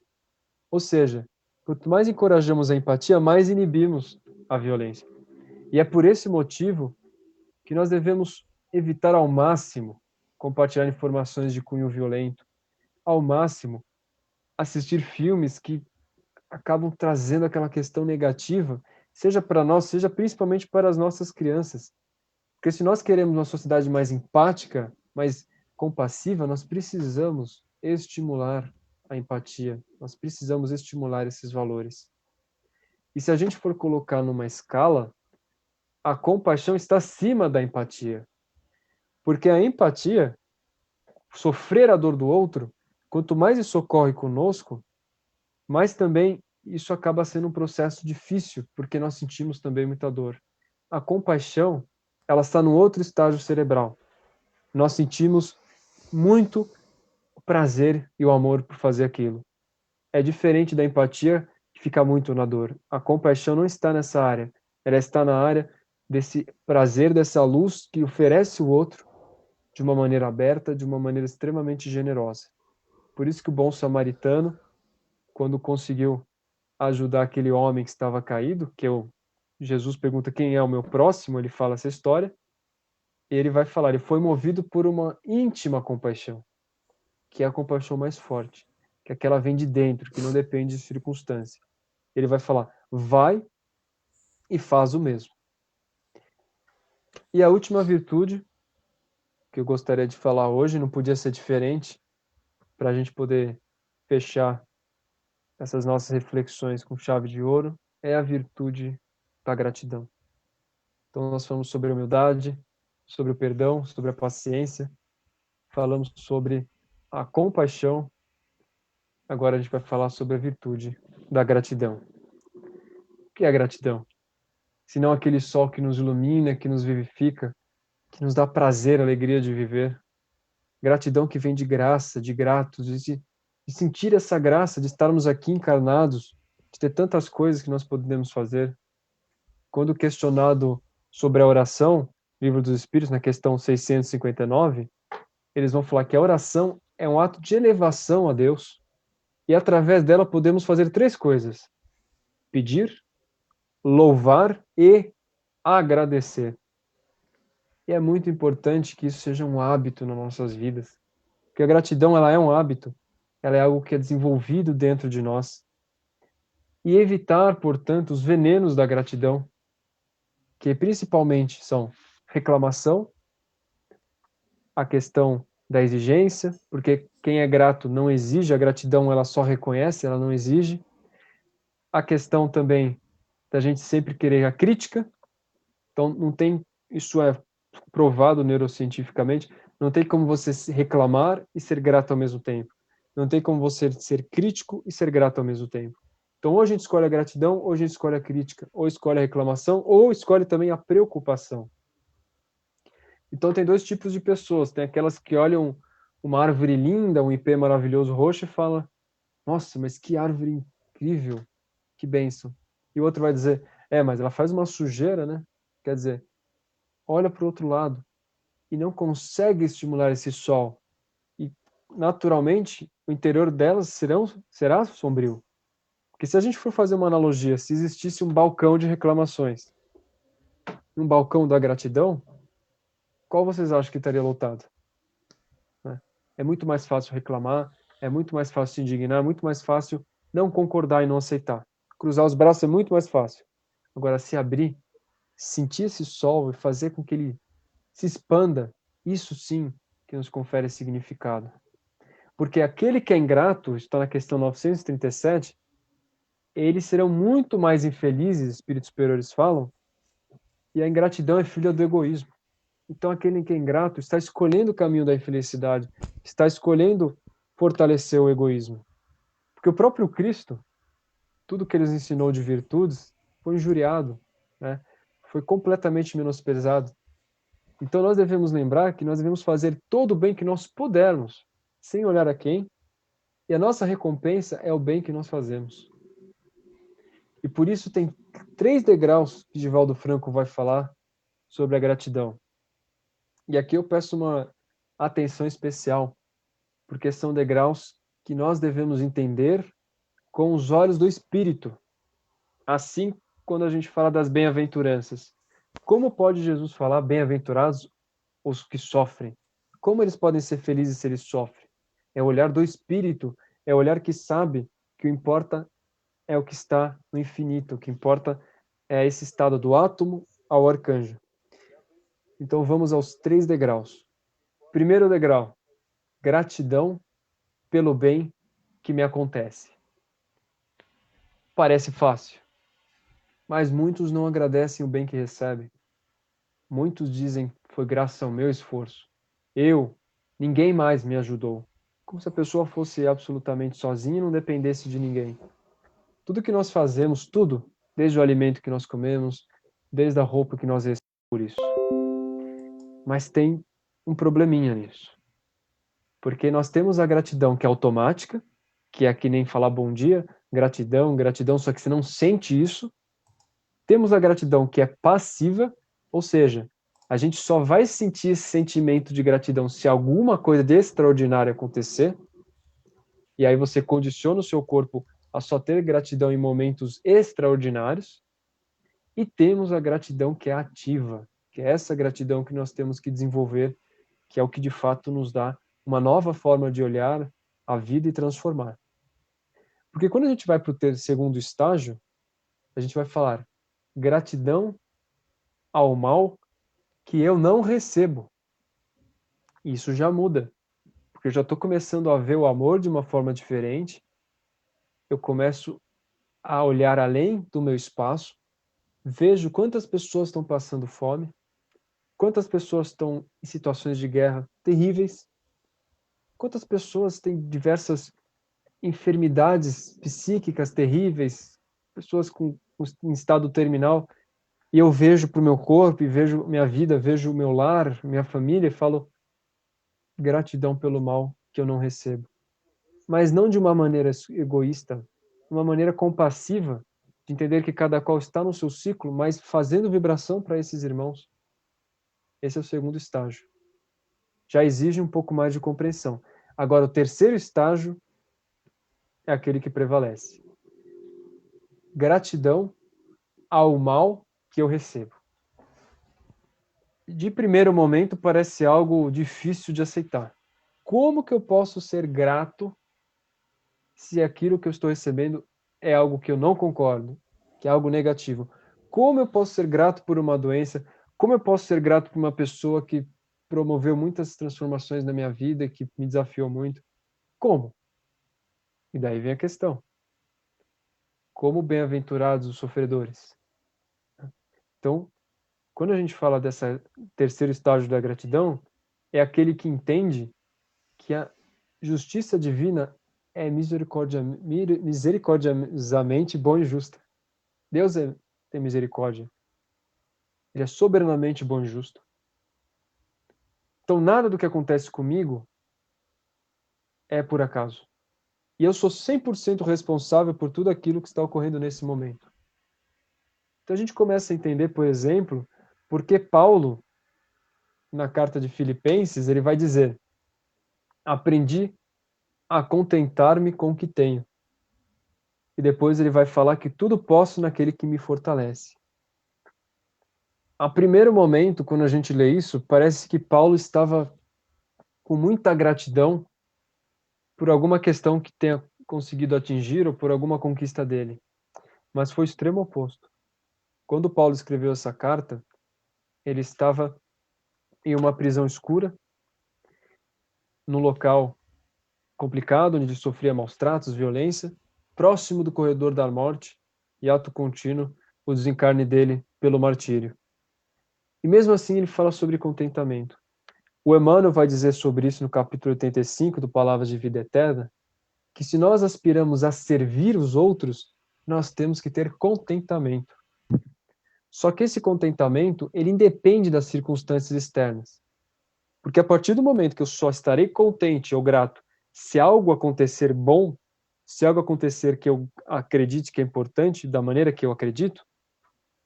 Ou seja, quanto mais encorajamos a empatia, mais inibimos a violência. E é por esse motivo que nós devemos evitar ao máximo compartilhar informações de cunho violento, ao máximo assistir filmes que acabam trazendo aquela questão negativa, seja para nós, seja principalmente para as nossas crianças. Porque se nós queremos uma sociedade mais empática, mais compassiva, nós precisamos estimular a empatia, nós precisamos estimular esses valores. E se a gente for colocar numa escala, a compaixão está acima da empatia. Porque a empatia, sofrer a dor do outro, quanto mais isso ocorre conosco, mais também isso acaba sendo um processo difícil, porque nós sentimos também muita dor. A compaixão, ela está no outro estágio cerebral. Nós sentimos muito o prazer e o amor por fazer aquilo. É diferente da empatia, que fica muito na dor. A compaixão não está nessa área. Ela está na área desse prazer, dessa luz que oferece o outro de uma maneira aberta, de uma maneira extremamente generosa. Por isso que o bom samaritano, quando conseguiu ajudar aquele homem que estava caído, Jesus pergunta quem é o meu próximo, ele fala essa história, e ele vai falar, ele foi movido por uma íntima compaixão, que é a compaixão mais forte, que é aquela vem de dentro, que não depende de circunstância. Ele vai falar, vai e faz o mesmo. E a última virtude que eu gostaria de falar hoje, não podia ser diferente, para a gente poder fechar essas nossas reflexões com chave de ouro, é a virtude da gratidão. Então, nós falamos sobre a humildade, sobre o perdão, sobre a paciência, falamos sobre a compaixão, agora a gente vai falar sobre a virtude da gratidão. O que é a gratidão? Senão aquele sol que nos ilumina, que nos vivifica, que nos dá prazer, alegria de viver. Gratidão que vem de graça, de gratos, de sentir essa graça, de estarmos aqui encarnados, de ter tantas coisas que nós podemos fazer. Quando questionado sobre a oração, Livro dos Espíritos, na questão 659, eles vão falar que a oração é um ato de elevação a Deus e através dela podemos fazer três coisas: pedir, louvar e agradecer. E é muito importante que isso seja um hábito nas nossas vidas, porque a gratidão ela é um hábito, ela é algo que é desenvolvido dentro de nós. E evitar, portanto, os venenos da gratidão, que principalmente são reclamação, a questão da exigência, porque quem é grato não exige, a gratidão ela só reconhece, ela não exige. A questão também da gente sempre querer a crítica, então não tem, isso é provado neurocientificamente, não tem como você reclamar e ser grato ao mesmo tempo. Não tem como você ser crítico e ser grato ao mesmo tempo. Então, ou a gente escolhe a gratidão, ou a gente escolhe a crítica, ou escolhe a reclamação, ou escolhe também a preocupação. Então, tem dois tipos de pessoas. Tem aquelas que olham uma árvore linda, um ipê maravilhoso roxo e falam, nossa, mas que árvore incrível, que bênção. E o outro vai dizer, mas ela faz uma sujeira, né? Quer dizer, olha para o outro lado e não consegue estimular esse sol. E, naturalmente, o interior delas será sombrio. Porque se a gente for fazer uma analogia, se existisse um balcão de reclamações, um balcão da gratidão, qual vocês acham que estaria lotado? É muito mais fácil reclamar, é muito mais fácil se indignar, é muito mais fácil não concordar e não aceitar. Cruzar os braços é muito mais fácil. Agora, se abrir, sentir esse sol e fazer com que ele se expanda, isso sim que nos confere significado. Porque aquele que é ingrato, está na questão 937, eles serão muito mais infelizes, espíritos superiores falam, e a ingratidão é filha do egoísmo. Então, aquele que é ingrato está escolhendo o caminho da infelicidade, está escolhendo fortalecer o egoísmo. Porque o próprio Cristo, tudo que ele nos ensinou de virtudes, foi injuriado, né? Foi completamente menosprezado. Então, nós devemos lembrar que nós devemos fazer todo o bem que nós pudermos, sem olhar a quem, e a nossa recompensa é o bem que nós fazemos. E por isso tem 3 degraus que Divaldo Franco vai falar sobre a gratidão. E aqui eu peço uma atenção especial, porque são degraus que nós devemos entender com os olhos do Espírito. Assim, quando a gente fala das bem-aventuranças, como pode Jesus falar bem-aventurados os que sofrem? Como eles podem ser felizes se eles sofrem? É o olhar do Espírito, é o olhar que sabe que o importa é o que está no infinito, o que importa é esse estado do átomo ao arcanjo. Então vamos aos 3 degraus. Primeiro degrau, gratidão pelo bem que me acontece. Parece fácil, mas muitos não agradecem o bem que recebem. Muitos dizem, foi graças ao meu esforço. Ninguém mais me ajudou. Como se a pessoa fosse absolutamente sozinha e não dependesse de ninguém. Tudo que nós fazemos, tudo, desde o alimento que nós comemos, desde a roupa que nós recebemos, por isso. Mas tem um probleminha nisso. Porque nós temos a gratidão que é automática, que é que nem falar bom dia, gratidão, gratidão, só que você não sente isso. Temos a gratidão que é passiva, ou seja, a gente só vai sentir esse sentimento de gratidão se alguma coisa de extraordinário acontecer, e aí você condiciona o seu corpo a só ter gratidão em momentos extraordinários, e temos a gratidão que é ativa, que é essa gratidão que nós temos que desenvolver, que é o que de fato nos dá uma nova forma de olhar a vida e transformar. Porque quando a gente vai para o segundo estágio, a gente vai falar gratidão ao mal que eu não recebo. E isso já muda, porque eu já estou começando a ver o amor de uma forma diferente, eu começo a olhar além do meu espaço, vejo quantas pessoas estão passando fome, quantas pessoas estão em situações de guerra terríveis, quantas pessoas têm diversas enfermidades psíquicas terríveis, pessoas em estado terminal, e eu vejo para o meu corpo, e vejo minha vida, vejo o meu lar, minha família, e falo gratidão pelo mal que eu não recebo. Mas não de uma maneira egoísta, de uma maneira compassiva, de entender que cada qual está no seu ciclo, mas fazendo vibração para esses irmãos. Esse é o segundo estágio. Já exige um pouco mais de compreensão. Agora, o terceiro estágio é aquele que prevalece. Gratidão ao mal que eu recebo. De primeiro momento, parece algo difícil de aceitar. Como que eu posso ser grato se aquilo que eu estou recebendo é algo que eu não concordo, que é algo negativo? Como eu posso ser grato por uma doença? Como eu posso ser grato por uma pessoa que promoveu muitas transformações na minha vida, que me desafiou muito? Como? E daí vem a questão. Como bem-aventurados os sofredores? Então, quando a gente fala dessa terceiro estágio da gratidão, é aquele que entende que a justiça divina é misericordiosamente boa e justa. Deus tem misericórdia. Ele é soberanamente bom e justo. Então, nada do que acontece comigo é por acaso. E eu sou 100% responsável por tudo aquilo que está ocorrendo nesse momento. Então, a gente começa a entender, por exemplo, por que Paulo, na carta de Filipenses, ele vai dizer: aprendi a contentar-me com o que tenho. E depois ele vai falar que tudo posso naquele que me fortalece. A primeiro momento, quando a gente lê isso, parece que Paulo estava com muita gratidão por alguma questão que tenha conseguido atingir ou por alguma conquista dele. Mas foi o extremo oposto. Quando Paulo escreveu essa carta, ele estava em uma prisão escura, num local complicado, onde ele sofria maus tratos, violência, próximo do corredor da morte, e ato contínuo o desencarne dele pelo martírio. E mesmo assim ele fala sobre contentamento. O Emmanuel vai dizer sobre isso no capítulo 85 do Palavras de Vida Eterna, que se nós aspiramos a servir os outros, nós temos que ter contentamento. Só que esse contentamento, ele independe das circunstâncias externas. Porque a partir do momento que eu só estarei contente ou grato se algo acontecer bom, se algo acontecer que eu acredite que é importante, da maneira que eu acredito,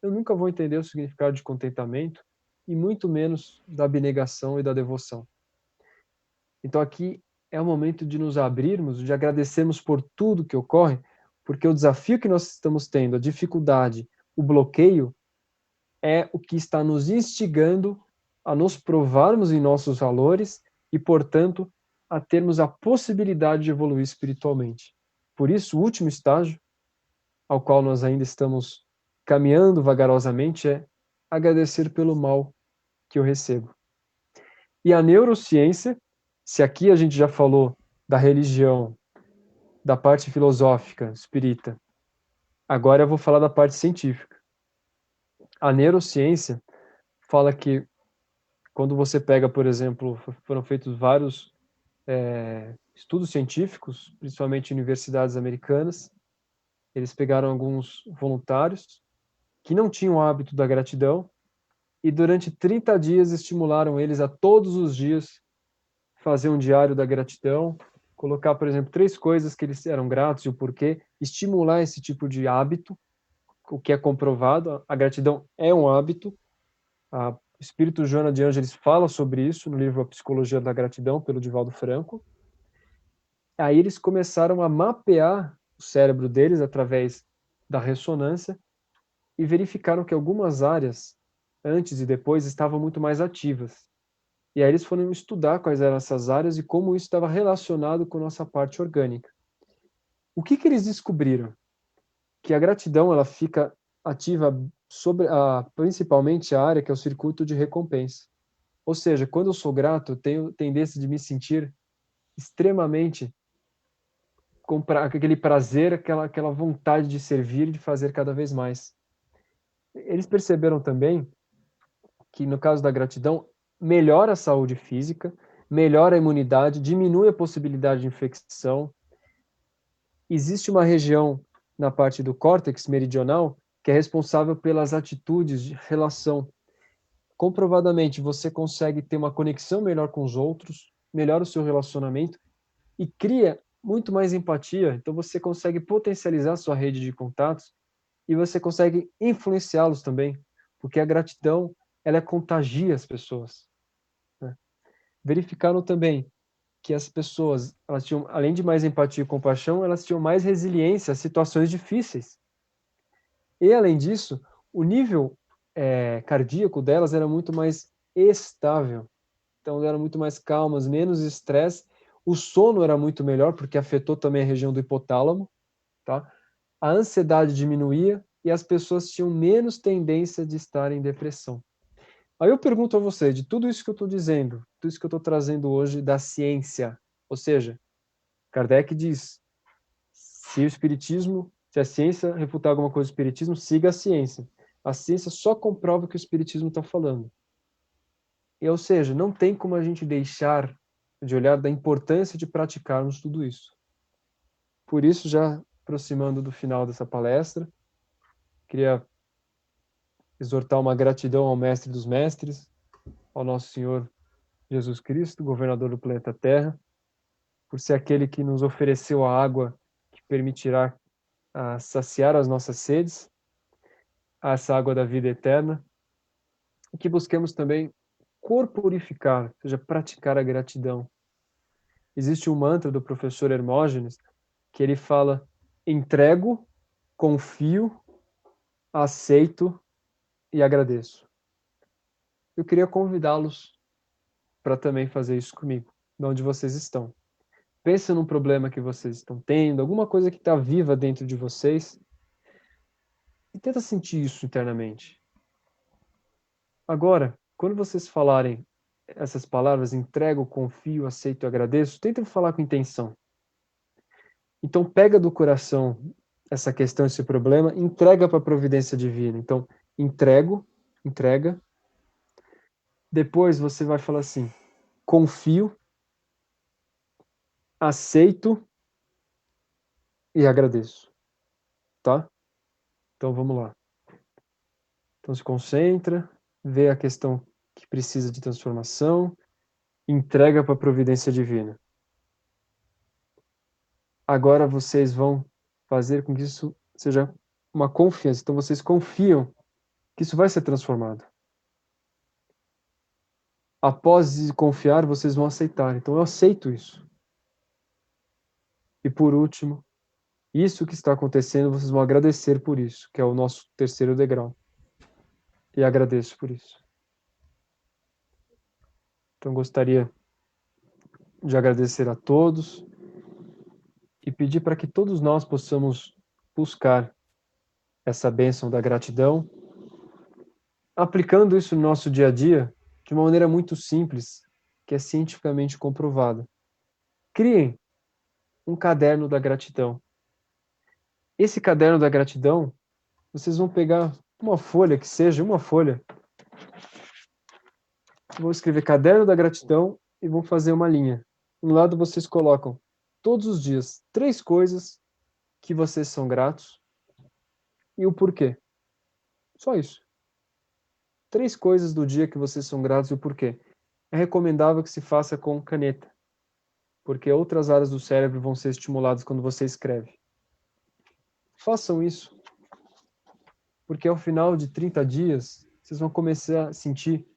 eu nunca vou entender o significado de contentamento e muito menos da abnegação e da devoção. Então aqui é o momento de nos abrirmos, de agradecermos por tudo que ocorre, porque o desafio que nós estamos tendo, a dificuldade, o bloqueio, é o que está nos instigando a nos provarmos em nossos valores e, portanto, a termos a possibilidade de evoluir espiritualmente. Por isso, o último estágio, ao qual nós ainda estamos caminhando vagarosamente, é agradecer pelo mal que eu recebo. E a neurociência, se aqui a gente já falou da religião, da parte filosófica, espírita, agora eu vou falar da parte científica. A neurociência fala que quando você pega, por exemplo, foram feitos vários estudos científicos, principalmente em universidades americanas, eles pegaram alguns voluntários que não tinham o hábito da gratidão e durante 30 dias estimularam eles a todos os dias fazer um diário da gratidão, colocar, por exemplo, 3 coisas que eles eram gratos e o porquê, estimular esse tipo de hábito, o que é comprovado, a gratidão é um hábito. O espírito Joana de Ângeles fala sobre isso no livro A Psicologia da Gratidão, pelo Divaldo Franco. Aí eles começaram a mapear o cérebro deles através da ressonância e verificaram que algumas áreas, antes e depois, estavam muito mais ativas. E aí eles foram estudar quais eram essas áreas e como isso estava relacionado com a nossa parte orgânica. O que que eles descobriram? Que a gratidão ela fica ativa sobre principalmente a área que é o circuito de recompensa. Ou seja, quando eu sou grato, eu tenho tendência de me sentir extremamente com aquele prazer, aquela vontade de servir e de fazer cada vez mais. Eles perceberam também que, no caso da gratidão, melhora a saúde física, melhora a imunidade, diminui a possibilidade de infecção. Existe uma região na parte do córtex meridional que é responsável pelas atitudes de relação. Comprovadamente, você consegue ter uma conexão melhor com os outros, melhora o seu relacionamento e cria muito mais empatia. Então, você consegue potencializar a sua rede de contatos e você consegue influenciá-los também, porque a gratidão, ela contagia as pessoas, né? Verificaram também que as pessoas, elas tinham, além de mais empatia e compaixão, elas tinham mais resiliência a situações difíceis. E, além disso, o nível cardíaco delas era muito mais estável. Então, elas eram muito mais calmas, menos estresse. O sono era muito melhor, porque afetou também a região do hipotálamo, tá? A ansiedade diminuía e as pessoas tinham menos tendência de estar em depressão. Aí eu pergunto a você, de tudo isso que eu estou dizendo, tudo isso que eu estou trazendo hoje da ciência, ou seja, Kardec diz, se o espiritismo, se a ciência refutar alguma coisa do espiritismo, siga a ciência. A ciência só comprova o que o espiritismo está falando. E, ou seja, não tem como a gente deixar de olhar da importância de praticarmos tudo isso. Por isso, já aproximando do final dessa palestra, queria exortar uma gratidão ao Mestre dos Mestres, ao nosso Senhor Jesus Cristo, governador do planeta Terra, por ser aquele que nos ofereceu a água que permitirá saciar as nossas sedes, essa água da vida eterna, e que busquemos também corporificar, ou seja, praticar a gratidão. Existe um mantra do professor Hermógenes que ele fala: entrego, confio, aceito e agradeço. Eu queria convidá-los para também fazer isso comigo, de onde vocês estão. Pensa num problema que vocês estão tendo, alguma coisa que está viva dentro de vocês, e tenta sentir isso internamente. Agora, quando vocês falarem essas palavras, entrego, confio, aceito e agradeço, tentem falar com intenção. Então, pega do coração essa questão, esse problema, entrega para a providência divina. Então, entrega. Depois você vai falar assim: confio, aceito e agradeço. Tá? Então, vamos lá. Então, se concentra, vê a questão que precisa de transformação, entrega para a providência divina. Agora vocês vão fazer com que isso seja uma confiança. Então, vocês confiam que isso vai ser transformado. Após confiar, vocês vão aceitar. Então, eu aceito isso. E por último, isso que está acontecendo, vocês vão agradecer por isso, que é o nosso terceiro degrau. E agradeço por isso. Então, gostaria de agradecer a todos e pedir para que todos nós possamos buscar essa bênção da gratidão, aplicando isso no nosso dia a dia de uma maneira muito simples, que é cientificamente comprovada. Criem um caderno da gratidão. Esse caderno da gratidão, vocês vão pegar uma folha, que seja uma folha, vão escrever caderno da gratidão e vão fazer uma linha. Um lado vocês colocam todos os dias 3 coisas que vocês são gratos e o porquê. Só isso. 3 coisas do dia que vocês são gratos e o porquê. É recomendável que se faça com caneta, porque outras áreas do cérebro vão ser estimuladas quando você escreve. Façam isso, porque ao final de 30 dias, vocês vão começar a sentir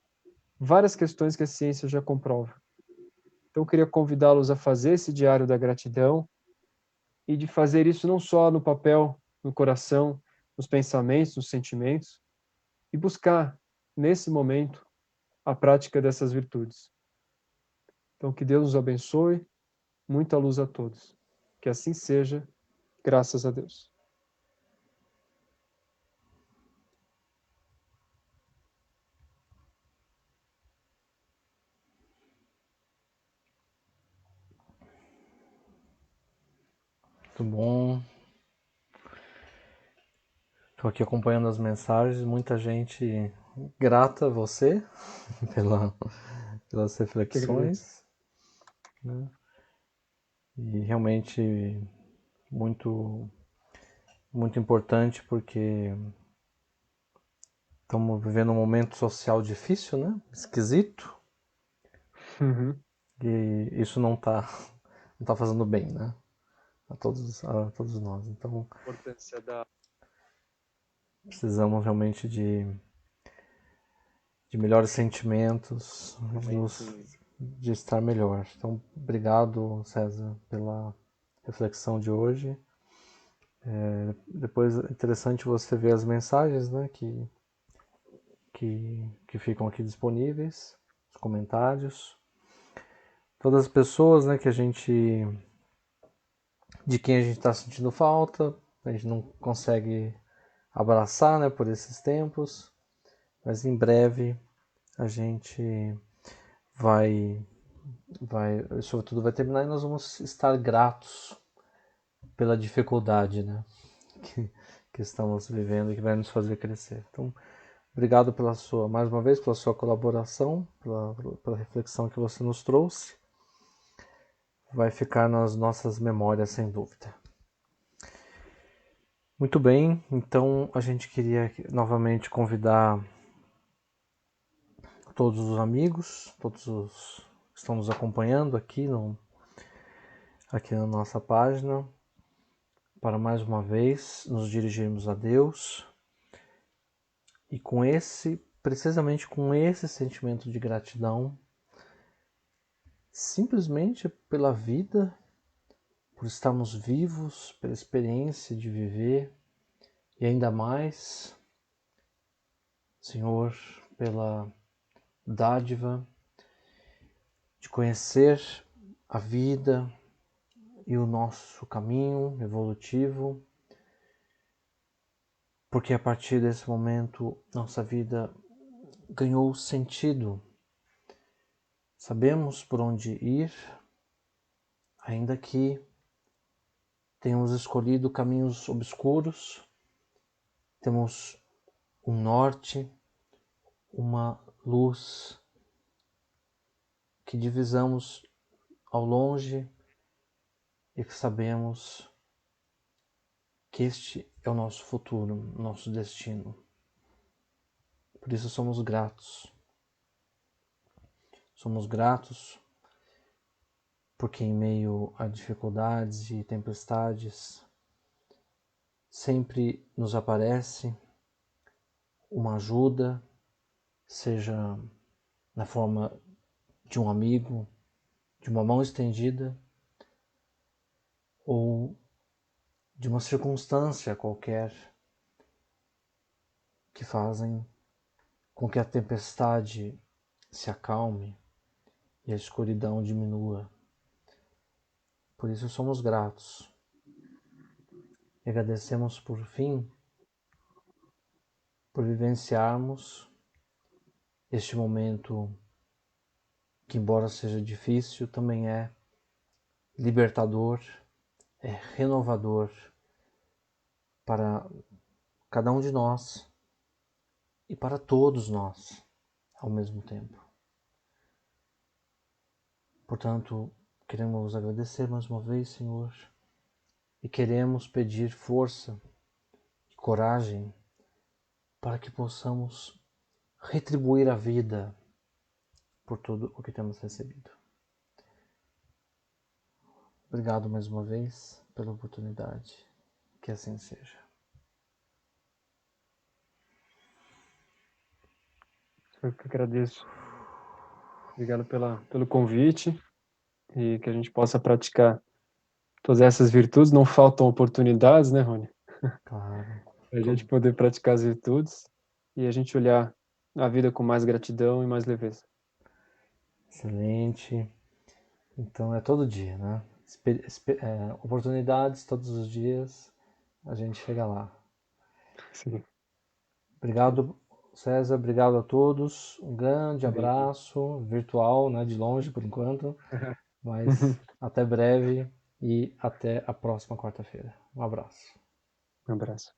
várias questões que a ciência já comprova. Então, eu queria convidá-los a fazer esse diário da gratidão e de fazer isso não só no papel, no coração, nos pensamentos, nos sentimentos, e buscar, nesse momento, a prática dessas virtudes. Então, que Deus nos abençoe, muita luz a todos. Que assim seja, graças a Deus. Muito bom. Estou aqui acompanhando as mensagens, muita gente grata a você pelas Que agradeço. reflexões, né? E realmente muito, muito importante porque estamos vivendo um momento social difícil, né? Esquisito, Uhum. e isso não tá fazendo bem, né? A todos nós. Então Importância da precisamos realmente de melhores sentimentos, momento. de estar melhor. Então, obrigado, César, pela reflexão de hoje. Depois é interessante você ver as mensagens, né, que ficam aqui disponíveis, os comentários. Todas as pessoas, né, de quem a gente está sentindo falta, a gente não consegue abraçar, né, por esses tempos, mas em breve a gente vai, sobretudo vai terminar e nós vamos estar gratos pela dificuldade, né, que, que estamos vivendo e que vai nos fazer crescer. Então, obrigado mais uma vez, pela sua colaboração, pela reflexão que você nos trouxe. Vai ficar nas nossas memórias, sem dúvida. Muito bem, então a gente queria novamente convidar todos os amigos, todos os que estão nos acompanhando aqui na nossa página, para mais uma vez nos dirigirmos a Deus e precisamente com esse sentimento de gratidão, simplesmente pela vida, por estarmos vivos, pela experiência de viver e ainda mais, Senhor, pela dádiva de conhecer a vida e o nosso caminho evolutivo, porque a partir desse momento nossa vida ganhou sentido. Sabemos por onde ir, ainda que tenhamos escolhido caminhos obscuros, temos um norte, uma luz que divisamos ao longe e que sabemos que este é o nosso futuro, nosso destino. Por isso somos gratos. Somos gratos porque em meio a dificuldades e tempestades sempre nos aparece uma ajuda, seja na forma de um amigo, de uma mão estendida ou de uma circunstância qualquer que fazem com que a tempestade se acalme e a escuridão diminua. Por isso somos gratos e agradecemos por fim por vivenciarmos este momento que, embora seja difícil, também é libertador, é renovador para cada um de nós e para todos nós ao mesmo tempo. Portanto, queremos agradecer mais uma vez, Senhor, e queremos pedir força e coragem para que possamos retribuir a vida por tudo o que temos recebido. Obrigado mais uma vez pela oportunidade. Que assim seja. Eu que agradeço. Obrigado pelo convite e que a gente possa praticar fazer essas virtudes, não faltam oportunidades, né, Rony? Claro. A gente poder praticar as virtudes e a gente olhar a vida com mais gratidão e mais leveza. Excelente. Então é todo dia, né? Oportunidades todos os dias, a gente chega lá. Sim. Obrigado, César. Obrigado a todos. Um grande Bem. abraço, virtual, né? De longe por enquanto. Mas até breve e até a próxima quarta-feira. Um abraço. Um abraço.